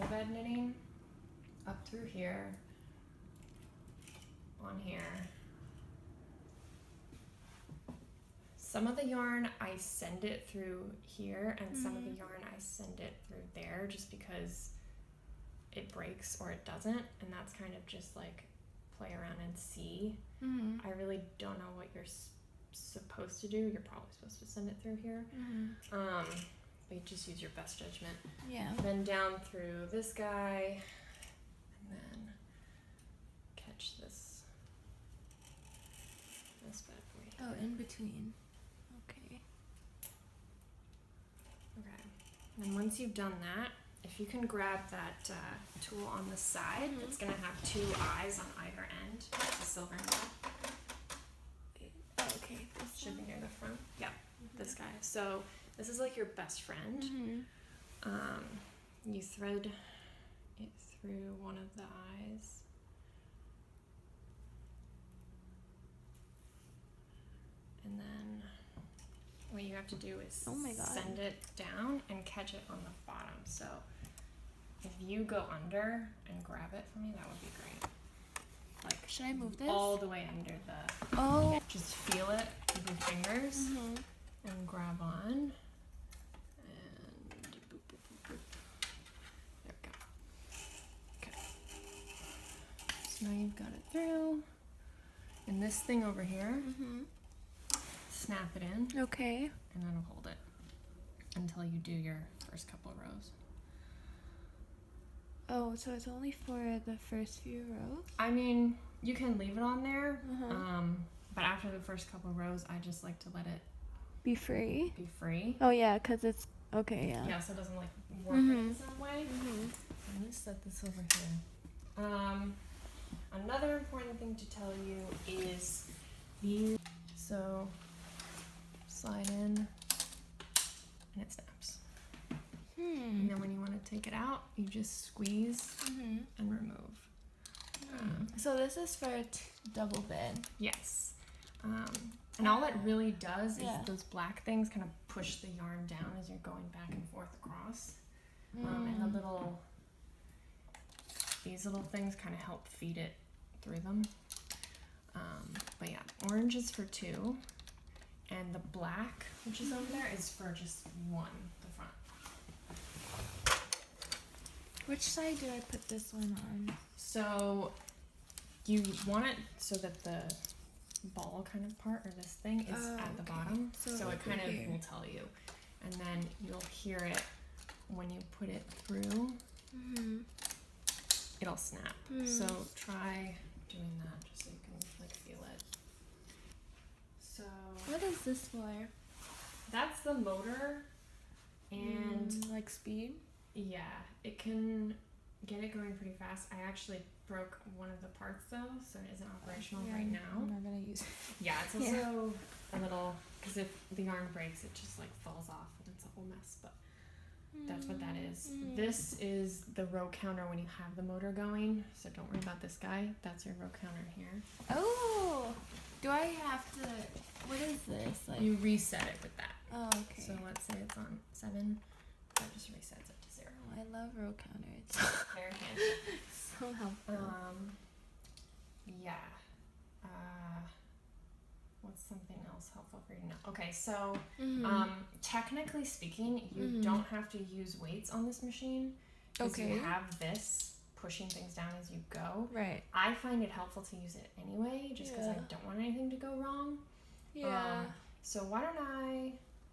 single bed knitting up through here, on here. Some of the yarn I send it through here, and some of the yarn I send it through there, just because it breaks or it doesn't, and that's kind of just like play around and see. I really don't know what you're supposed to do. You're probably supposed to send it through here. But you just use your best judgment. Yeah. Then down through this guy, and then catch this bad boy. Oh, in between. Okay. Okay. And once you've done that, if you can grab that tool on the side, it's going to have two eyes on either end. It's a silver needle. Oh, okay. This Should be near the front. Yeah, this guy. So this is like your best friend. You thread it through one of the eyes. And then what you have to do is send it down and catch it on the bottom. So if you go under and grab it for me, that would be great. Like, should I move this? All the way under the... Oh. Yeah, just feel it with your fingers and grab on. And boop, boop, boop, boop. There we go. Okay. So now you've got it through. And this thing over here, snap it in. Okay. And then hold it until you do your first couple rows. Oh, so it's only for the first few rows? I mean, you can leave it on there, but after the first couple rows, I just like to let it be free. Oh yeah, because it's okay. Yeah. Yeah, so it doesn't like work in some way. I'm gonna set this over here. Another important thing to tell you is these. So slide in, and it snaps. And then when you want to take it out, you just squeeze and remove. So this is for a double bed. Yes. And all it really does is those black things kind of push the yarn down as you're going back and forth across. And these little things kind of help feed it through them. But yeah, orange is for 2. And the black, which is over there, is for just 1, the front. Which side do I put this one on? So you want it so that the ball kind of part, or this thing, is at the bottom. So it kind of will tell you. And then you'll hear it when you put it through. It'll snap. So try doing that just so you can like feel it. So what is this for? That's the motor, and like speed? Yeah, it can get it going pretty fast. I actually broke one of the parts though, so it isn't operational right now. I'm not gonna use it. Yeah, it's also a little, because if the yarn breaks, it just like falls off and it's a whole mess, but that's what that is. This is the row counter when you have the motor going, so don't worry about this guy. That's your row counter here. Oh, do I have to, what is this? Like, you reset it with that. Oh, okay. So let's say it's on 7, that just resets it to 0. Oh, I love row counter. It's Very handy. so helpful. Yeah. What's something else helpful for you to know? Okay, so technically speaking, you don't have to use weights on this machine because you have this pushing things down as you go. Right. I find it helpful to use it anyway, just because I don't want anything to go wrong. Yeah. So why don't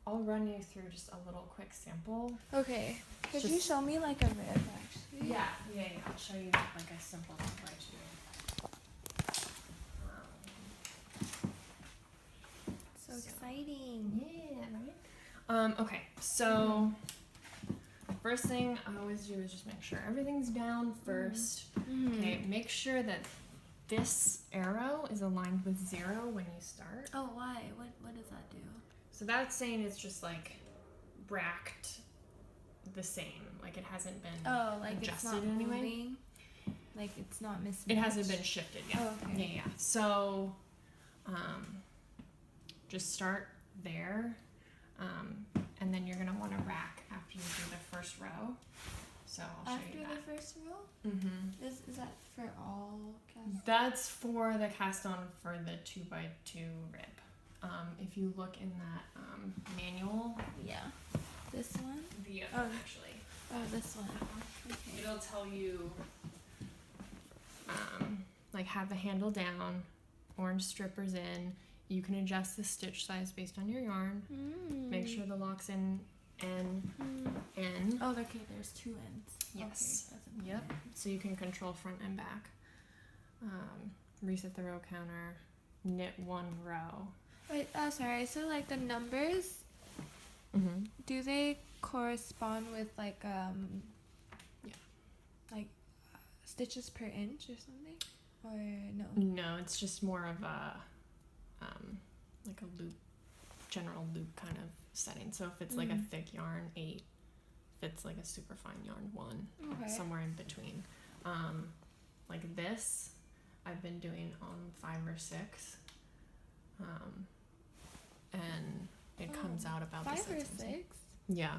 I'll run you through just a little quick sample. Okay. Could you show me like a rib actually? Yeah. I'll show you like a simple way to do it. So exciting. Yeah, right? Okay, so first thing I always do is just make sure everything's down first. Okay, make sure that this arrow is aligned with 0 when you start. Oh, why? What does that do? So that's saying it's just like racked the same. Like it hasn't been adjusted it's not in any way. moving. Like it's not mismatched. It hasn't been shifted yet. Oh, okay. Yeah. So just start there. And then you're going to want to rack after you do the first row. So I'll show After you the that. first row? Mm-hmm. Is that for all cast? That's for the cast on for the 2x2 rib. If you look in that manual, Yeah. This one? the Oh. actually, This one. Okay. it'll tell you like have the handle down, orange strippers in. You can adjust the stitch size based on your yarn. Make sure the lock's in N. Oh, okay. There's 2 ends. Yes. Okay, that's Yep. important. So you can control front and back. Reset the row counter. Knit 1 row. Wait. Oh, sorry. So like the numbers, Mm-hmm. do they correspond with like like stitches per inch or something, or no? No, it's just more of a like a loop, general loop kind of setting. So if it's like a thick yarn, 8. If it's like a super fine yarn, 1. Okay. Somewhere in between. Like this, I've been doing on 5 or 6, and it comes out about 5 the or same size. 6. Yeah.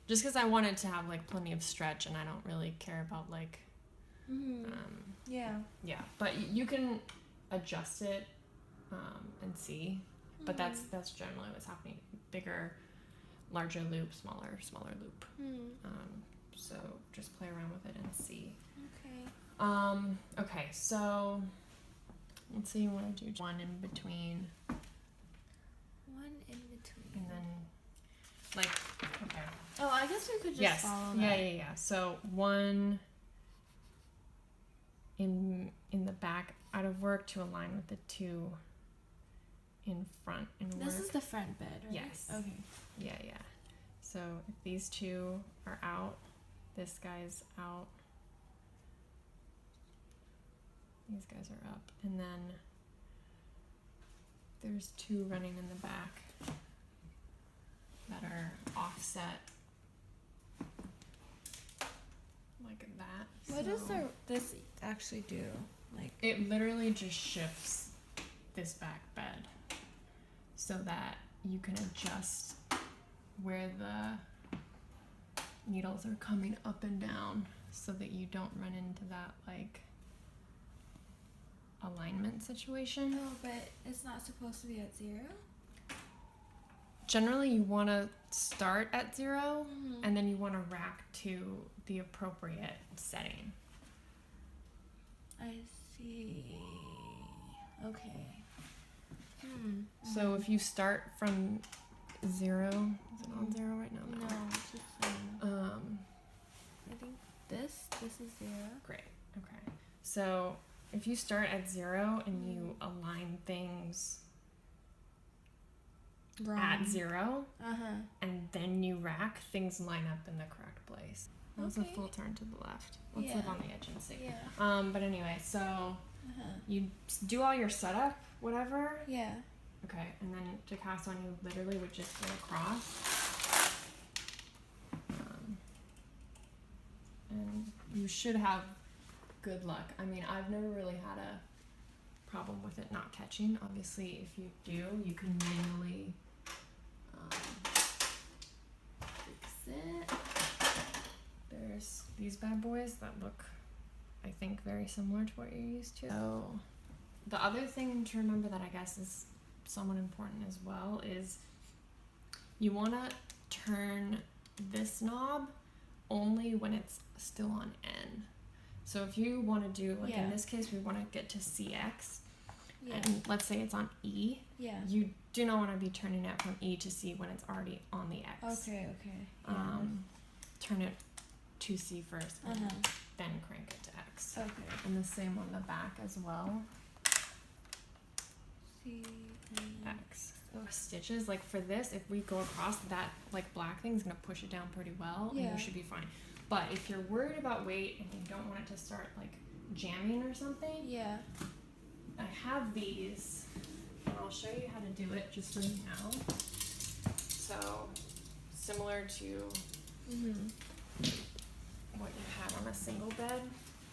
Just because I wanted to have like plenty of stretch, and I don't really care about like, Yeah. yeah. But you can adjust it and see. But that's generally what's happening. Bigger, larger loop, smaller loop. So just play around with it and see. Okay. Okay, so let's say you want to do 1 in between, 1 in between. and then like, okay. Oh, I guess we could just Yes. follow Yeah, that. yeah, yeah. So 1 in the back out of work to align with the 2 in front in work. This is the front bed, right? Yes. Okay. Yeah, yeah. So if these 2 are out, this guy's out, these guys are up, and then there's 2 running in the back that are offset like that. What does So this actually do? Like, it literally just shifts this back bed so that you can adjust where the needles are coming up and down so that you don't run into that like alignment situation. oh, but it's not supposed to be at 0? Generally you want to start at 0 and then you want to rack to the appropriate setting. I see. Okay. So if you start from 0, is it on 0 right now? No, it's just I think this is 0. Great. Okay. So if you start at 0 and you align things Wrong. at 0 Uh-huh. and then you rack, things line up in the correct place. That was a Okay. full turn to the left. Let's Yeah. live on the edge and see. Yeah. But anyway, so Uh-huh. you do all your setup, whatever. Yeah. Okay, and then to cast on, you literally would just go across. And you should have good luck. I mean, I've never really had a problem with it not catching. Obviously, if you do, you can manually fix it. There's these bad boys that look, I think, very similar to what you're used to. So the other thing to remember that I guess is somewhat important as well is you want to turn this knob only when it's still on N. So if you want to do, like in this case, we want to get to CX, Yeah. and let's say it's on E, Yeah. you do not want to be turning it from E to C when it's already on the X. Okay. Yeah. Turn it to C first, and Uh-huh. then crank it to X. Okay. And the same on the back as well. C. X. So stitches, like for this, if we go across, that like black thing's gonna push it down pretty well, and Yeah. you should be fine. But if you're worried about weight and you don't want it to start like jamming or something, Yeah. I have these, and I'll show you how to do it just so you know. So similar to what you had on a single bed.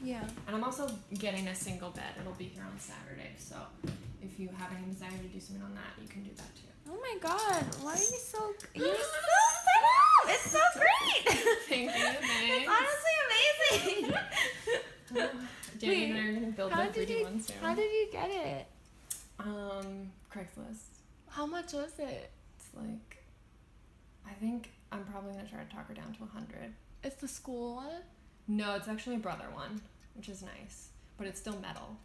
Yeah. And I'm also getting a single bed. It'll be here on Saturday, so if you have any desire to do something on that, you can do that too. Oh my God! Why are you so? You're so. It's so great. Thank you, babe. It's Danny and I are gonna build the 3D one soon. How did you get it? Craigslist. How much was it? It's like, I think I'm probably gonna try to talk her down to 100. It's the school one? No, it's actually a brother one, which is nice, but it's still metal.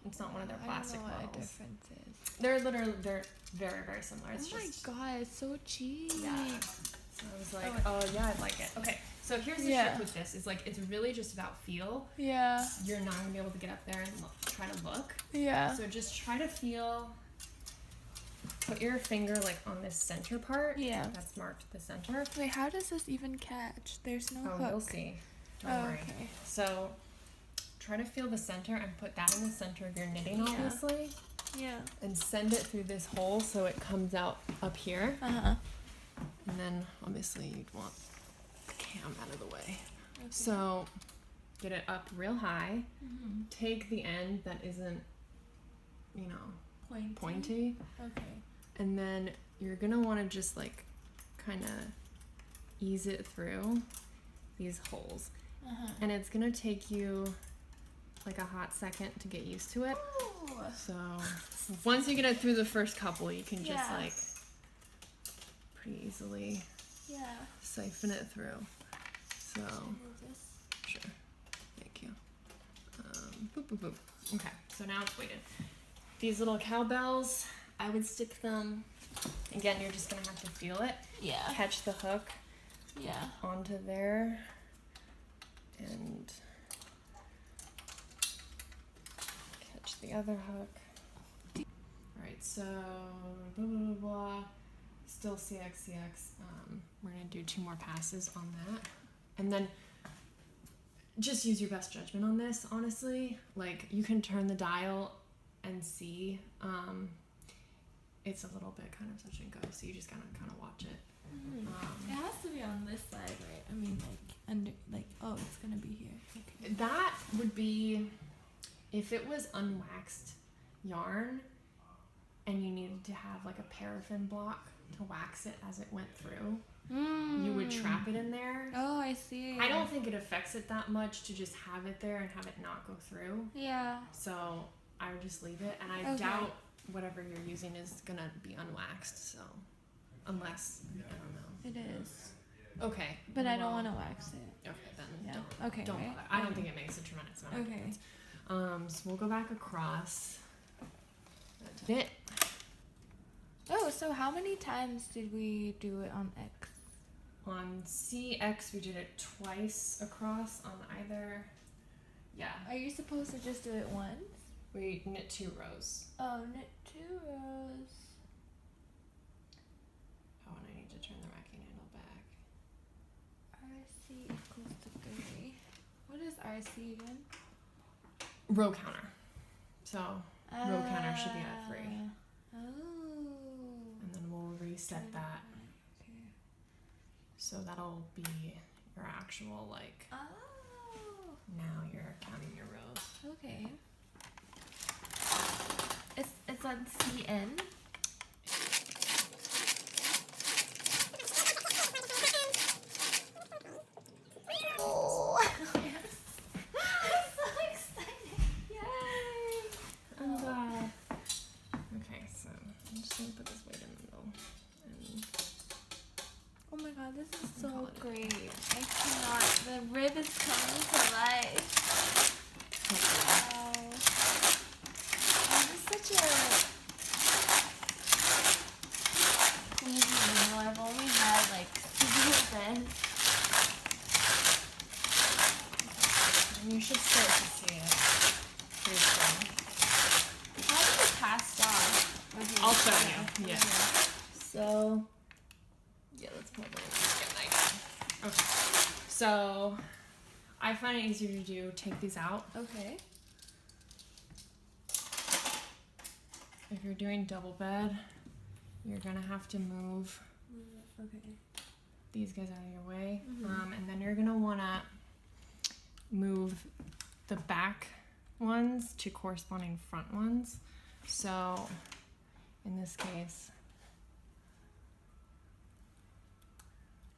It's not one of their plastic I don't know models. what the difference is. They're very, very similar. It's Oh just, my god, it's so cheap. yeah. So I was like, oh yeah, I'd like it. Okay, so here's the trick with this. Is like, it's really just about feel. Yeah. You're not gonna be able to get up there and try to look. Yeah. So just try to feel. Put your finger like on this center part. Yeah. That's marked the center. Wait, how does this even catch? There's no hook. You'll see. Don't worry. Okay. So try to feel the center and put that in the center of your knitting, obviously. Yeah. And send it through this hole so it comes out up here. Uh-huh. And then obviously you'd want the cam out of the way. Okay. So get it up real high. Mm-hmm. Take the end that isn't, you know, pointy. Okay. And then you're gonna want to just like kind of ease it through these holes. Uh-huh. And it's gonna take you like a hot second to get used to it. Ooh. So once you get it through the first couple, you can just like pretty easily siphon it through. So sure, thank you. Boop boop boop. Okay, so now it's weighted. These little cowbells, I would stick them. Again, you're just gonna have to feel it. Yeah. Catch the hook. Yeah. Onto there. And catch the other hook. Alright, so blah blah blah blah. Still CX. We're gonna do 2 more passes on that. And then just use your best judgment on this, honestly. Like, you can turn the dial and see. It's a little bit kind of touch and go, so you just gotta kind of watch it. It has to be on this side, right? I mean, oh, it's gonna be here. Okay. That would be if it was unwaxed yarn and you needed to have like a paraffin block to wax it as it went through. You would trap it in there. Oh, I see. I don't think it affects it that much to just have it there and have it not go through. Yeah. So I would just leave it, and I doubt whatever you're using is gonna be unwaxed. So unless I don't know. It is. Okay. But I don't want to wax it. Okay, then don't. Okay. Don't bother. I don't think it makes a tremendous amount of difference. So we'll go back across. Knit. Oh, so how many times did we do it on X? On CX, we did it twice across on either. Yeah. Are you supposed to just do it once? We knit 2 rows. Oh, knit 2 rows. Oh, and I need to turn the racking handle back. RC equals to 3. What is RC again? Row counter. So row counter should be at 3. Oh. And then we'll reset that. Okay. So that'll be your actual, like, now you're counting your rows. Okay. It's on CN. Oh, yes. I'm so excited. Yay. I'm glad. Okay, so I'm just gonna put this weight in the middle. And oh my god, this is so great. I cannot. The rib is coming to life. Wow. This is such a easy meal. I've only had like 2 events. And you should start to see it pretty soon. How did it pass off? I'll show you. Yeah. So, yeah, let's probably get an idea. Okay. So, I find it easier to do take these out. okay. If you're doing double bed, you're gonna have to move Okay. these guys out of your way. And then you're gonna wanna move the back ones to corresponding front ones. So in this case,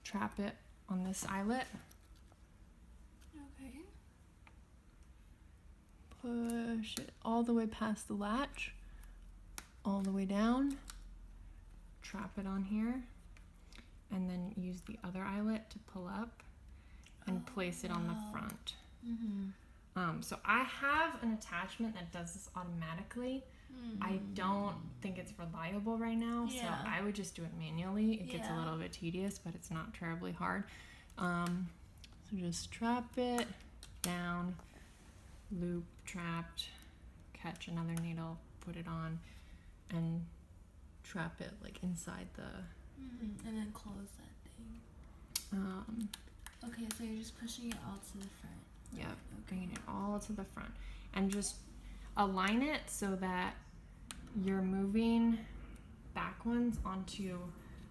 trap it on this eyelet. Okay. push it all the way past the latch, all the way down, trap it on here, and then use the other eyelet to pull up and place it on the front. So I have an attachment that does this automatically. I don't think it's reliable right now, so I would just do it manually. It gets a little bit tedious, but it's not terribly hard. So just trap it down, loop, trapped, catch another needle, put it on, and trap it like inside the... And then close that thing. Okay, so you're just pushing it all to the front. Yeah, bringing it all to the front. And just align it so that you're moving back ones onto,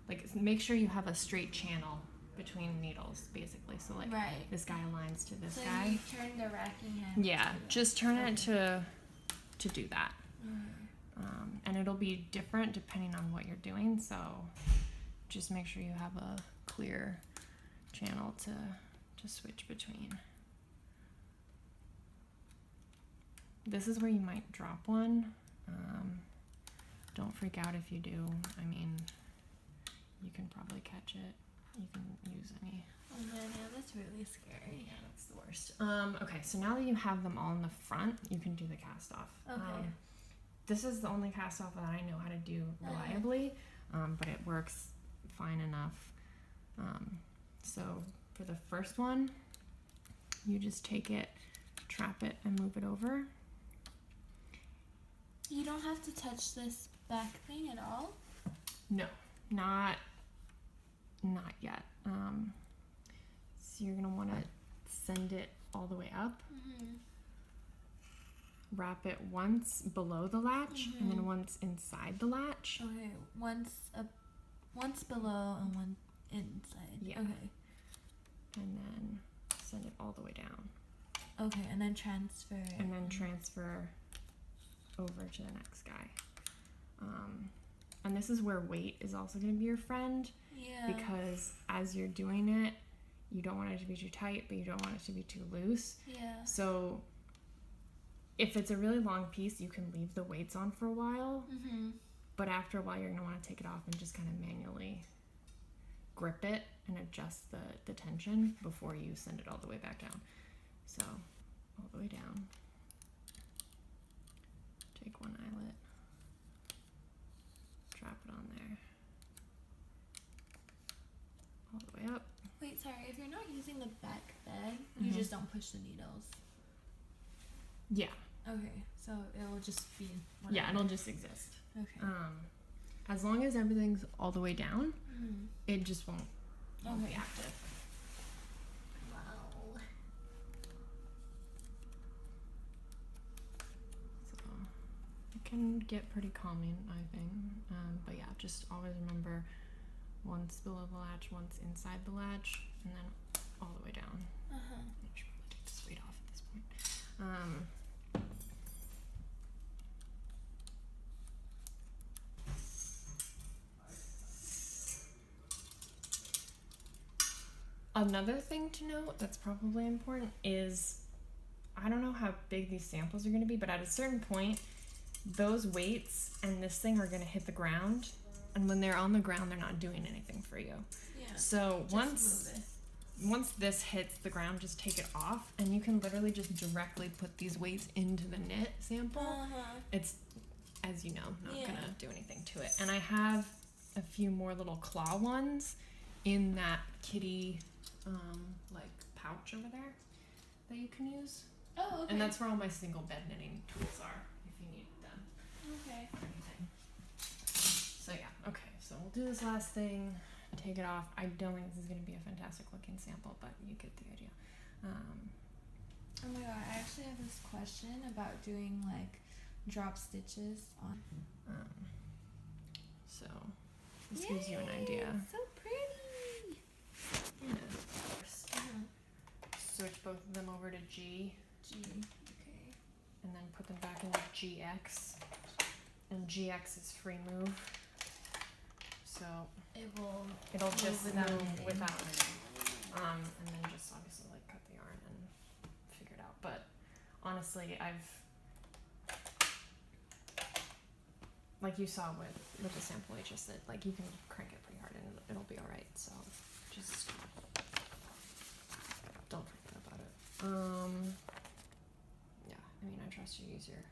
like, make sure you have a straight channel between needles, basically. So, like, this guy aligns to this guy. You turn the racking hand. Yeah, just turn it to do that. And it'll be different depending on what you're doing, so just make sure you have a clear channel to switch between. This is where you might drop one. Don't freak out if you do. I mean, you can probably catch it. You can use any. Oh man, yeah, that's really scary. Yeah, that's the worst. Okay, so now that you have them all in the front, you can do the cast off. Okay. This is the only cast off that I know how to do reliably, but it works fine enough. So for the first one, you just take it, trap it, and move it over. You don't have to touch this back thing at all? No, not yet. So you're gonna want to send it all the way up. Wrap it once below the latch and then once inside the latch. Okay, once below and one inside. Yeah. Okay. And then send it all the way down. Okay, and then transfer it. And then transfer over to the next guy. And this is where weight is also going to be your friend. Yeah. Because as you're doing it, you don't want it to be too tight, but you don't want it to be too loose. Yeah. So if it's a really long piece, you can leave the weights on for a while. But after a while, you're going to want to take it off and just kind of manually grip it and adjust the tension before you send it all the way back down. So all the way down. Take one eyelet, drop it on there, all the way up. Wait, sorry, if you're not using the back bed, you just don't push the needles. Yeah. Okay, so it'll just be whatever. Yeah, it'll just exist. Okay. As long as everything's all the way down, it just won't be active. Wow. So it can get pretty calming, I think. But yeah, just always remember once below the latch, once inside the latch, and then all the way down. I should probably take this weight off at this point. Another thing to note that's probably important is, I don't know how big these samples are going to be, but at a certain point, those weights and this thing are going to hit the ground, and when they're on the ground, they're not doing anything for you. Yeah. So just once this hits the ground, just take it off, and you can literally just directly put these weights into the knit sample. It's, as you know, not going to do anything to it. And I have a few more little claw ones in that kitty like pouch over there that you can use. Oh, okay. And that's where all my single bed knitting tools are, if you need them. Okay. For anything. So yeah, okay, so we'll do this last thing, take it off. I don't think this is going to be a fantastic looking sample, but you get the idea. Oh my god, I actually have this question about doing like drop stitches on. So this gives you an idea. So pretty. Switch both of them over to G. Okay. And then put them back into GX. And GX is free move. So it'll just move without knitting. And then just obviously like cut the yarn and figure it out. But on honestly, like you saw with the sample I just did, like you can crank it pretty hard and it'll be all right. So just don't forget about it. Yeah, I mean, I trust you. Use your